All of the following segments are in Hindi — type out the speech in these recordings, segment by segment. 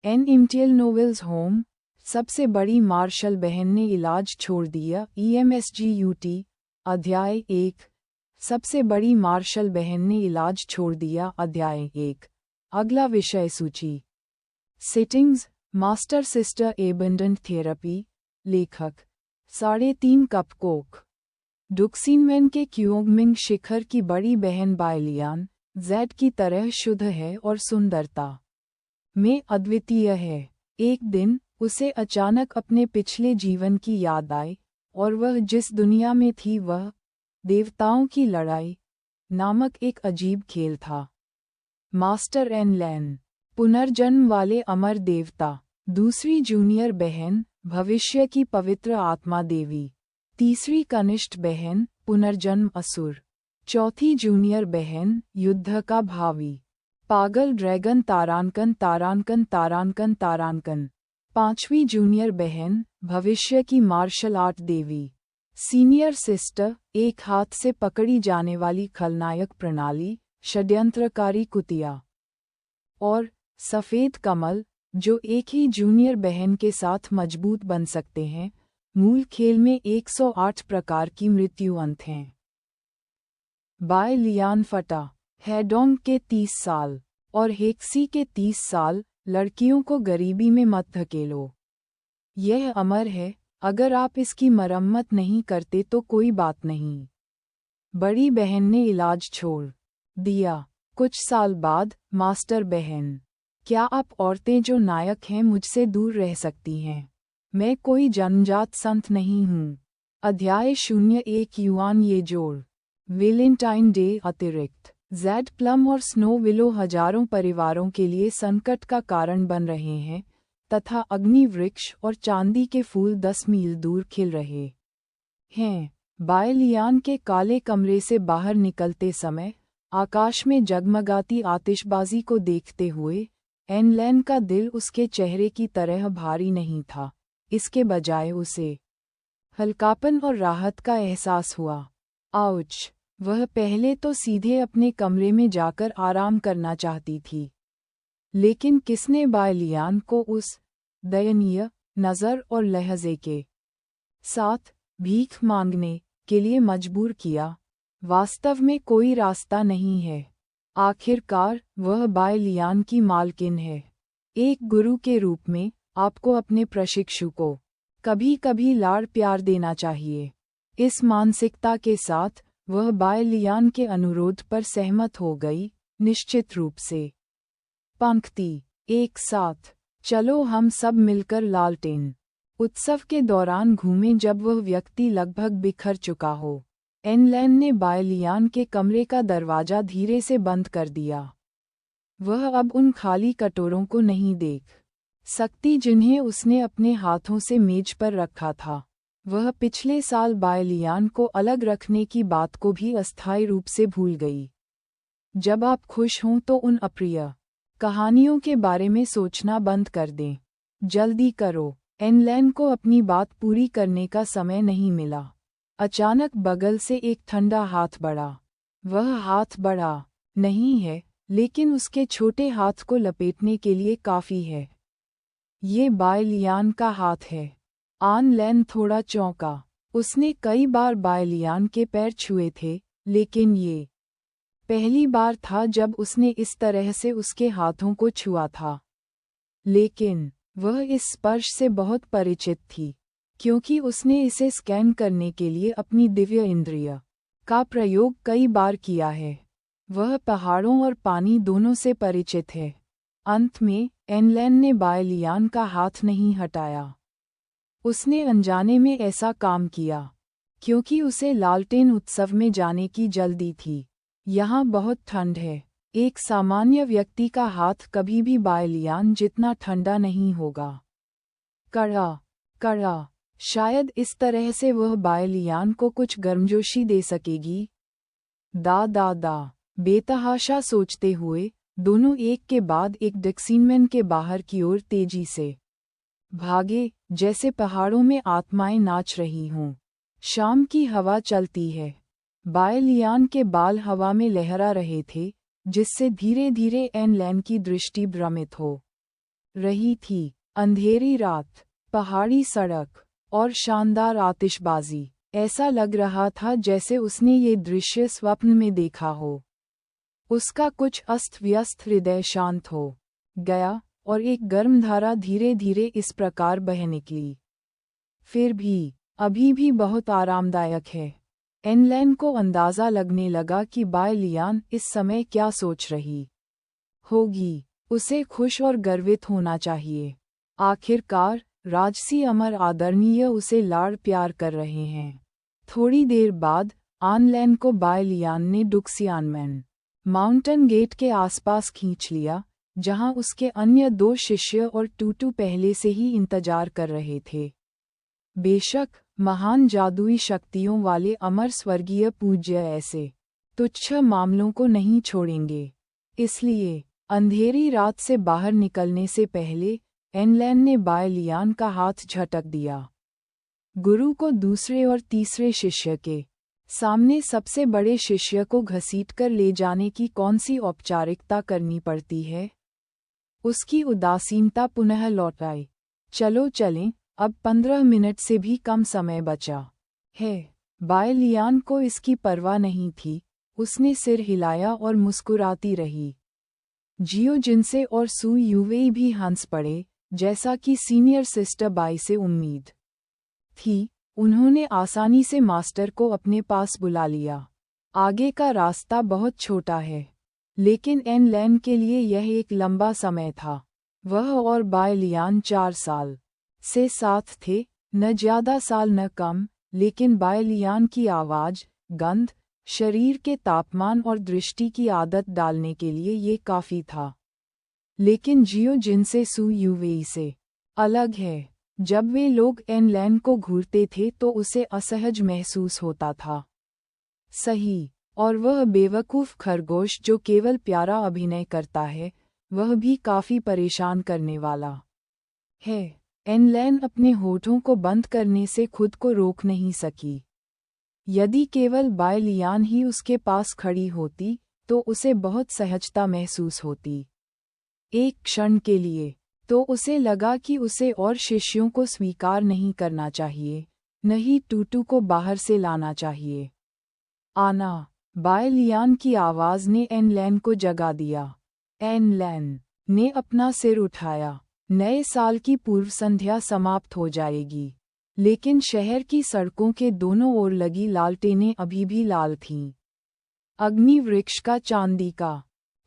एन इम्टियल नोवेल्स होम, सबसे बड़ी मार्शल बहन ने इलाज छोड़ दिया। EMSGUT, अध्याय 1, सबसे बड़ी मार्शल बहन ने इलाज छोड़ दिया। अध्याय 1, अगला विषय सूची। Sittings, master sister abundant therapy. लेखक 3.5 कप कोक। डुक्सिनमैन के क्योंगमिंग शिखर की बड़ी बहन बायलियान, जेड की तरह शुद्ध है और सुंदरता में अद्वितीय है। एक दिन उसे अचानक अपने पिछले जीवन की याद आई, और वह जिस दुनिया में थी वह देवताओं की लड़ाई नामक एक अजीब खेल था। मास्टर एन लैन, पुनर्जन्म वाले अमर देवता। दूसरी जूनियर बहन, भविष्य की पवित्र आत्मा देवी। तीसरी कनिष्ठ बहन, पुनर्जन्म असुर। चौथी जूनियर बहन, युद्ध का भावी पागल ड्रैगन तारांकन तारांकन तारांकन तारांकन। पांचवी जूनियर बहन, भविष्य की मार्शल आर्ट देवी। सीनियर सिस्टर, एक हाथ से पकड़ी जाने वाली खलनायक प्रणाली, षड्यंत्रकारी कुतिया। और सफ़ेद कमल, जो एक ही जूनियर बहन के साथ मजबूत बन सकते हैं। मूल खेल में 108 प्रकार की मृत्यु अंत हैं। बाय लियान फटा, हैडोंग के 30 साल और हेक्सी के 30 साल। लड़कियों को गरीबी में मत धकेलो। यह अमर है, अगर आप इसकी मरम्मत नहीं करते तो कोई बात नहीं। बड़ी बहन ने इलाज छोड़ दिया। कुछ साल बाद, मास्टर बहन, क्या आप औरतें जो नायक हैं मुझसे दूर रह सकती हैं? मैं कोई जन्मजात संत नहीं हूँ। अध्याय 01 युआन ये जोड़। वेलेंटाइन डे अतिरिक्त, जेड प्लम और स्नो विलो हजारों परिवारों के लिए संकट का कारण बन रहे हैं, तथा अग्नि वृक्ष और चांदी के फूल 10 मील दूर खिल रहे हैं। बायलियान के काले कमरे से बाहर निकलते समय, आकाश में जगमगाती आतिशबाजी को देखते हुए, एन लैन का दिल उसके चेहरे की तरह भारी नहीं था। इसके बजाय उसे हल्कापन और राहत का एहसास हुआ। आउच! वह पहले तो सीधे अपने कमरे में जाकर आराम करना चाहती थी, लेकिन किसने बायलियान को उस दयनीय नज़र और लहजे के साथ भीख मांगने के लिए मजबूर किया? वास्तव में कोई रास्ता नहीं है। आखिरकार वह बायलियान की मालकिन है। एक गुरु के रूप में आपको अपने प्रशिक्षु को कभी कभी लाड़ प्यार देना चाहिए। इस मानसिकता के साथ वह बायलियान के अनुरोध पर सहमत हो गई। निश्चित रूप से। पंक्ति एक साथ, चलो हम सब मिलकर लालटेन उत्सव के दौरान घूमें जब वह व्यक्ति लगभग बिखर चुका हो। एन लैन ने बायलियान के कमरे का दरवाजा धीरे से बंद कर दिया। वह अब उन खाली कटोरों को नहीं देख सकती जिन्हें उसने अपने हाथों से मेज पर रखा था। वह पिछले साल बायलियान को अलग रखने की बात को भी अस्थायी रूप से भूल गई। जब आप खुश हों तो उन अप्रिय कहानियों के बारे में सोचना बंद कर दें। जल्दी करो, एन लैन को अपनी बात पूरी करने का समय नहीं मिला। अचानक बगल से एक ठंडा हाथ बढ़ा। वह हाथ बड़ा नहीं है, लेकिन उसके छोटे हाथ को लपेटने के लिए काफ़ी है। ये बायलियान का हाथ है। आन लैन थोड़ा चौंका। उसने कई बार बायलियान के पैर छुए थे, लेकिन ये पहली बार था जब उसने इस तरह से उसके हाथों को छुआ था। लेकिन वह इस स्पर्श से बहुत परिचित थी, क्योंकि उसने इसे स्कैन करने के लिए अपनी दिव्य इंद्रिय का प्रयोग कई बार किया है। वह पहाड़ों और पानी दोनों से परिचित है। अंत में, एन लैन ने बायलियान का हाथ नहीं हटाया। उसने अनजाने में ऐसा काम किया, क्योंकि उसे लालटेन उत्सव में जाने की जल्दी थी। यहाँ बहुत ठंड है। एक सामान्य व्यक्ति का हाथ कभी भी बायलियान जितना ठंडा नहीं होगा। कड़ा कड़ा, शायद इस तरह से वह बायलियान को कुछ गर्मजोशी दे सकेगी। दा बेतहाशा सोचते हुए, दोनों एक के बाद एक डक्सिनमैन के बाहर की ओर तेजी से भागे, जैसे पहाड़ों में आत्माएं नाच रही हों। शाम की हवा चलती है। बायलियान के बाल हवा में लहरा रहे थे, जिससे धीरे धीरे एन लैन की दृष्टि भ्रमित हो रही थी। अंधेरी रात, पहाड़ी सड़क और शानदार आतिशबाजी। ऐसा लग रहा था जैसे उसने ये दृश्य स्वप्न में देखा हो। उसका कुछ अस्त व्यस्त हृदय शांत हो गया और एक गर्म धारा धीरे धीरे इस प्रकार बह निकली। फिर भी अभी भी बहुत आरामदायक है। एनलेन को अंदाज़ा लगने लगा कि बाय लियान इस समय क्या सोच रही होगी। उसे खुश और गर्वित होना चाहिए। आखिरकार राजसी अमर आदरणीय उसे लाड़ प्यार कर रहे हैं। थोड़ी देर बाद आनलैन को बाय लियान ने डुक्सियानमैन माउंटेन गेट के आसपास खींच लिया, जहां उसके अन्य 2 शिष्य और टूटू पहले से ही इंतजार कर रहे थे। बेशक महान जादुई शक्तियों वाले अमर स्वर्गीय पूज्य ऐसे तुच्छ मामलों को नहीं छोड़ेंगे। इसलिए अंधेरी रात से बाहर निकलने से पहले एनलैन ने बाय लियान का हाथ झटक दिया। गुरु को दूसरे और तीसरे शिष्य के सामने सबसे बड़े शिष्य को घसीटकर ले जाने की कौन सी औपचारिकता करनी पड़ती है? उसकी उदासीनता पुनः लौट आई। चलो चलें, अब 15 मिनट से भी कम समय बचा है। बाय लियान को इसकी परवाह नहीं थी। उसने सिर हिलाया और मुस्कुराती रही। जियो जिनसे और सू यूवेई भी हंस पड़े, जैसा कि सीनियर सिस्टर बाई से उम्मीद थी। उन्होंने आसानी से मास्टर को अपने पास बुला लिया। आगे का रास्ता बहुत छोटा है, लेकिन एनलैन के लिए यह एक लंबा समय था। वह और बाय लियान 4 साल से साथ थे, न ज्यादा साल न कम, लेकिन बाय लियान की आवाज़, गंध, शरीर के तापमान और दृष्टि की आदत डालने के लिए ये काफ़ी था। लेकिन जियो जिनसे सू यूवेई से अलग है। जब वे लोग एनलैन को घूरते थे तो उसे असहज महसूस होता था। सही, और वह बेवकूफ़ खरगोश जो केवल प्यारा अभिनय करता है, वह भी काफ़ी परेशान करने वाला है। एनलैन अपने होठों को बंद करने से खुद को रोक नहीं सकी। यदि केवल बाय लियान ही उसके पास खड़ी होती, तो उसे बहुत सहजता महसूस होती। एक क्षण के लिए तो उसे लगा कि उसे और शिष्यों को स्वीकार नहीं करना चाहिए, न ही टूटू को बाहर से लाना चाहिए। आना, बाय लियान की आवाज़ ने एनलैन को जगा दिया। एनलैन ने अपना सिर उठाया। नए साल की पूर्व संध्या समाप्त हो जाएगी, लेकिन शहर की सड़कों के दोनों ओर लगी लालटेनें अभी भी लाल थीं। अग्नि वृक्ष का चांदी का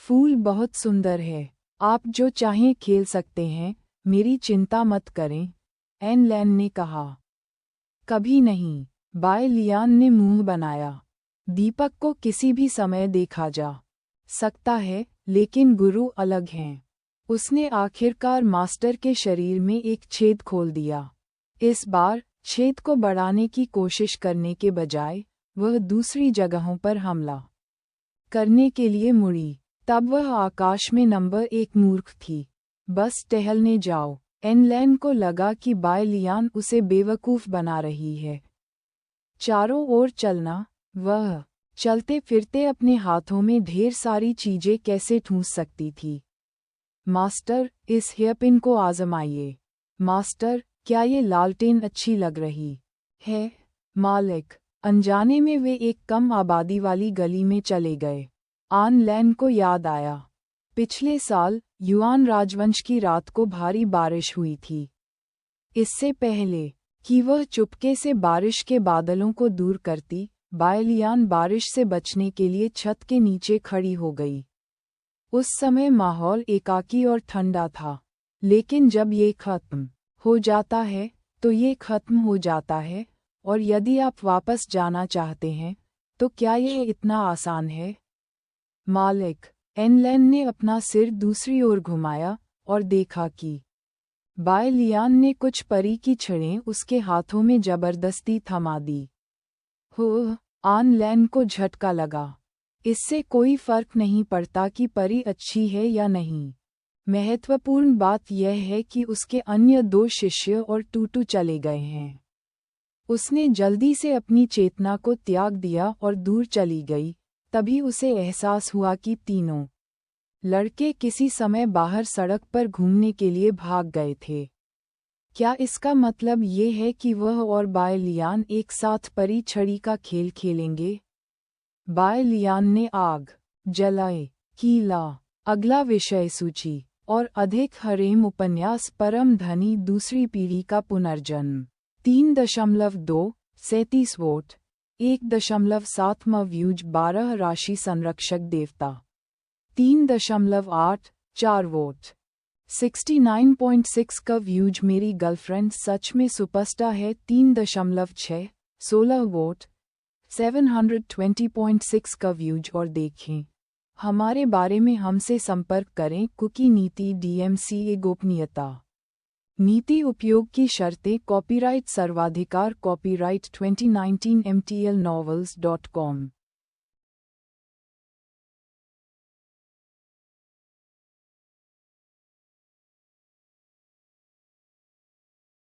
फूल बहुत सुंदर है। आप जो चाहें खेल सकते हैं, मेरी चिंता मत करें, एनलैन ने कहा। कभी नहीं, बाय लियान ने मुंह बनाया। दीपक को किसी भी समय देखा जा सकता है, लेकिन गुरु अलग हैं। उसने आखिरकार मास्टर के शरीर में एक छेद खोल दिया। इस बार छेद को बढ़ाने की कोशिश करने के बजाय वह दूसरी जगहों पर हमला करने के लिए मुड़ी। तब वह आकाश में नंबर 1 मूर्ख थी। बस टहलने जाओ। एनलैन को लगा कि बाय लियान उसे बेवकूफ़ बना रही है। चारों ओर चलना, वह चलते फिरते अपने हाथों में ढेर सारी चीजें कैसे ठूंस सकती थी। मास्टर, इस हेयरपिन को आजमाइए। मास्टर, क्या ये लालटेन अच्छी लग रही है? मालिक, अनजाने में वे एक कम आबादी वाली गली में चले गए। आनलैन को याद आया, पिछले साल युआन राजवंश की रात को भारी बारिश हुई थी। इससे पहले कि वह चुपके से बारिश के बादलों को दूर करती, बाय लियान बारिश से बचने के लिए छत के नीचे खड़ी हो गई। उस समय माहौल एकाकी और ठंडा था, लेकिन जब ये खत्म हो जाता है तो ये खत्म हो जाता है, और यदि आप वापस जाना चाहते हैं तो क्या ये इतना आसान है? मालिक, एनलैन ने अपना सिर दूसरी ओर घुमाया और देखा कि बाय लियान ने कुछ परी की छड़ें उसके हाथों में जबरदस्ती थमा दी। हो, आनलैन को झटका लगा। इससे कोई फर्क नहीं पड़ता कि परी अच्छी है या नहीं। महत्वपूर्ण बात यह है कि उसके अन्य 2 शिष्य और टूटू चले गए हैं। उसने जल्दी से अपनी चेतना को त्याग दिया और दूर चली गई। तभी उसे एहसास हुआ कि तीनों लड़के किसी समय बाहर सड़क पर घूमने के लिए भाग गए थे। क्या इसका मतलब ये है कि वह और बाय लियान एक साथ परी छड़ी का खेल खेलेंगे? बाय लियान ने आग जलाए कीला। अगला विषय सूची और अधिक हरेम उपन्यास परम धनी दूसरी पीढ़ी का पुनर्जन्म 3.2 37 वोट 1.7 व्यूज 12 राशि संरक्षक देवता 3.8 4 वोट 69.6 का व्यूज मेरी गर्लफ्रेंड सच में सुपरस्टार है 3.6 16 वोट 720.6 का व्यूज। और देखें हमारे बारे में हमसे संपर्क करें। कुकी नीति DMCA गोपनीयता नीति उपयोग की शर्तें कॉपीराइट सर्वाधिकार कॉपीराइट 2019 MTL Novels.com